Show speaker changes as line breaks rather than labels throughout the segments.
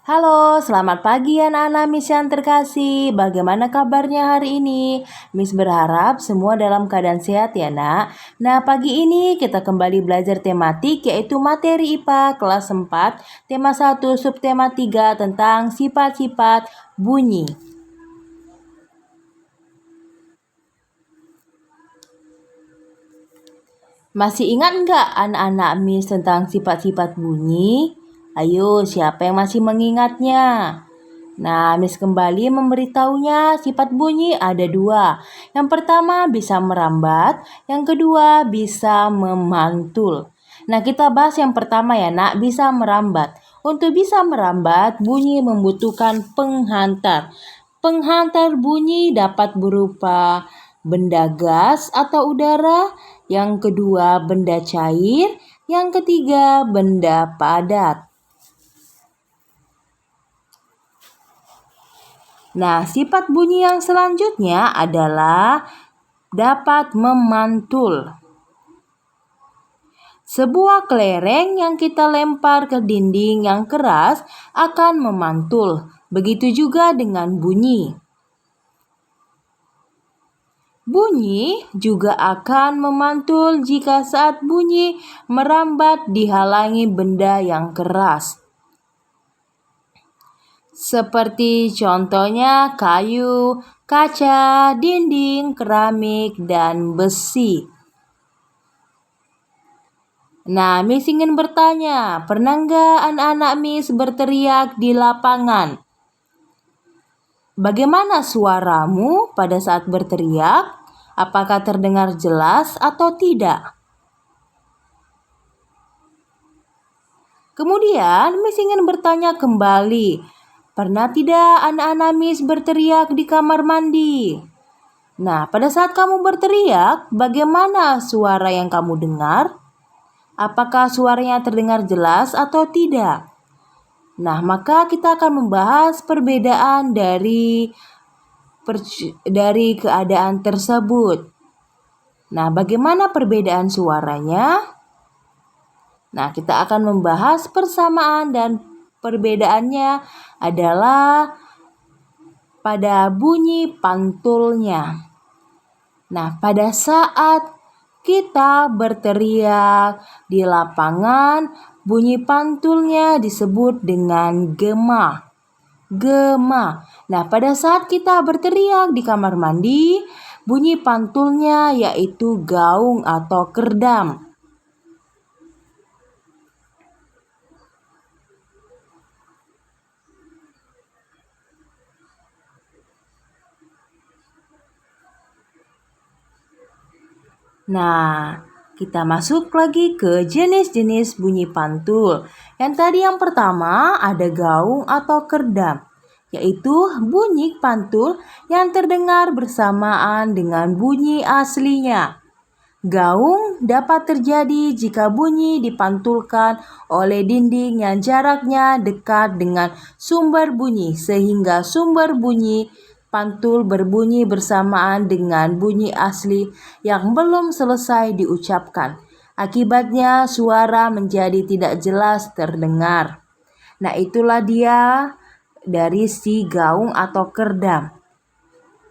Halo, selamat pagi anak-anak Miss yang terkasih. Bagaimana kabarnya hari ini? Miss berharap semua dalam keadaan sehat ya nak. Nah, pagi ini kita kembali belajar tematik yaitu materi IPA kelas 4, tema 1 subtema 3 tentang sifat-sifat bunyi. Masih ingat nggak anak-anak Miss tentang sifat-sifat bunyi? Ayo, siapa yang masih mengingatnya? Nah, Miss kembali memberitahunya sifat bunyi ada dua. Yang pertama bisa merambat, yang kedua bisa memantul. Nah, kita bahas yang pertama ya nak, bisa merambat. Untuk bisa merambat, bunyi membutuhkan penghantar. Penghantar bunyi dapat berupa benda gas atau udara, yang kedua benda cair, yang ketiga benda padat. Nah, sifat bunyi yang selanjutnya adalah dapat memantul. Sebuah kelereng yang kita lempar ke dinding yang keras akan memantul. Begitu juga dengan bunyi. Bunyi juga akan memantul jika saat bunyi merambat dihalangi benda yang keras. Seperti contohnya kayu, kaca, dinding, keramik, dan besi. Nah, Miss ingin bertanya, pernah nggak anak-anak Miss berteriak di lapangan? Bagaimana suaramu pada saat berteriak? Apakah terdengar jelas atau tidak? Kemudian, Miss ingin bertanya kembali, pernah tidak anak-anak Miss berteriak di kamar mandi? Nah, pada saat kamu berteriak, bagaimana suara yang kamu dengar? Apakah suaranya terdengar jelas atau tidak? Nah, maka kita akan membahas perbedaan dari keadaan tersebut. Nah, bagaimana perbedaan suaranya? Nah, kita akan membahas persamaan dan perbedaannya adalah pada bunyi pantulnya. Nah, pada saat kita berteriak di lapangan, bunyi pantulnya disebut dengan gema. Gema. Nah, pada saat kita berteriak di kamar mandi, bunyi pantulnya yaitu gaung atau kerdam. Nah, kita masuk lagi ke jenis-jenis bunyi pantul. Yang pertama ada gaung atau kerdam, yaitu bunyi pantul yang terdengar bersamaan dengan bunyi aslinya. Gaung dapat terjadi jika bunyi dipantulkan oleh dinding yang jaraknya dekat dengan sumber bunyi, sehingga sumber bunyi pantul berbunyi bersamaan dengan bunyi asli yang belum selesai diucapkan. Akibatnya suara menjadi tidak jelas terdengar. Nah, itulah dia dari si gaung atau kerdam.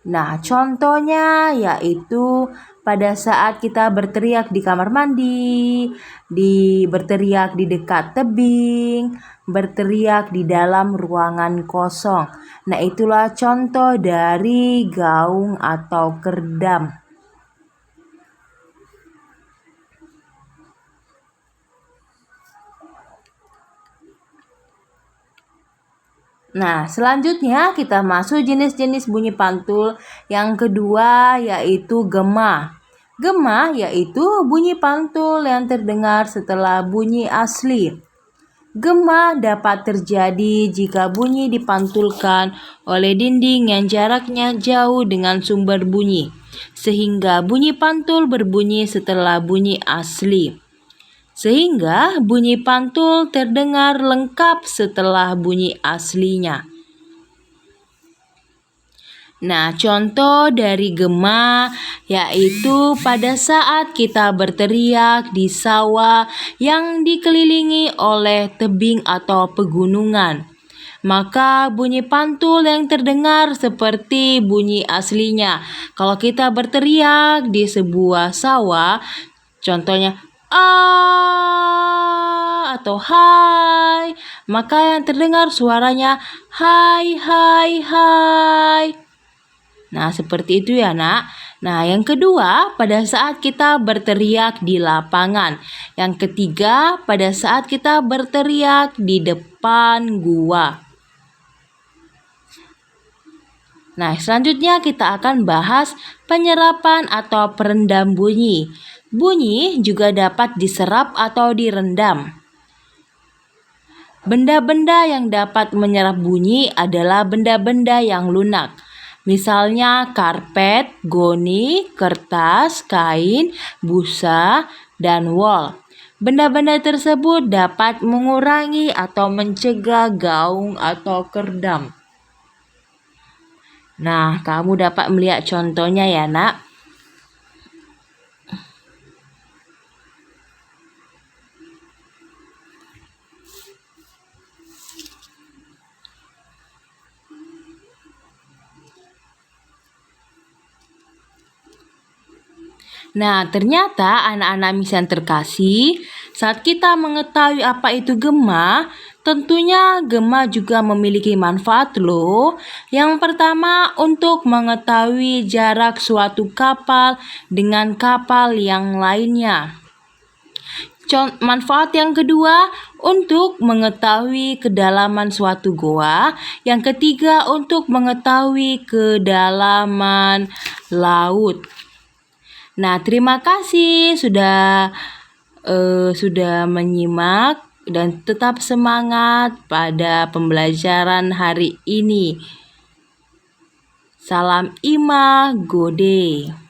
Nah, contohnya yaitu pada saat kita berteriak di kamar mandi, berteriak di dekat tebing, berteriak di dalam ruangan kosong. Nah, itulah contoh dari gaung atau kerdam. Nah, selanjutnya kita masuk jenis-jenis bunyi pantul yang kedua yaitu gema. Gema yaitu bunyi pantul yang terdengar setelah bunyi asli. Gema dapat terjadi jika bunyi dipantulkan oleh dinding yang jaraknya jauh dengan sumber bunyi, sehingga bunyi pantul berbunyi setelah bunyi asli. Sehingga bunyi pantul terdengar lengkap setelah bunyi aslinya. Nah, contoh dari gema yaitu pada saat kita berteriak di sawah yang dikelilingi oleh tebing atau pegunungan. maka bunyi pantul yang terdengar seperti bunyi aslinya. Kalau kita berteriak di sebuah sawah, contohnya atau hai, maka yang terdengar suaranya hai hai hai. Nah, seperti itu ya, Nak. Nah, yang kedua, pada saat kita berteriak di lapangan. Yang ketiga, pada saat kita berteriak di depan gua. Nah, selanjutnya kita akan bahas penyerapan atau perendam bunyi. Bunyi juga dapat diserap atau direndam. Benda-benda yang dapat menyerap bunyi adalah benda-benda yang lunak. Misalnya karpet, goni, kertas, kain, busa, dan wol. Benda-benda tersebut dapat mengurangi atau mencegah gaung atau kerdam. Nah, kamu dapat melihat contohnya ya, Nak. Nah, ternyata anak-anak Miss yang terkasih, saat kita mengetahui apa itu gema, tentunya gema juga memiliki manfaat loh. Yang pertama, untuk mengetahui jarak suatu kapal dengan kapal yang lainnya. Manfaat yang kedua, untuk mengetahui kedalaman suatu goa. Yang ketiga, untuk mengetahui kedalaman laut. Nah, terima kasih sudah menyimak dan tetap semangat pada pembelajaran hari ini. Salam Ima Gode.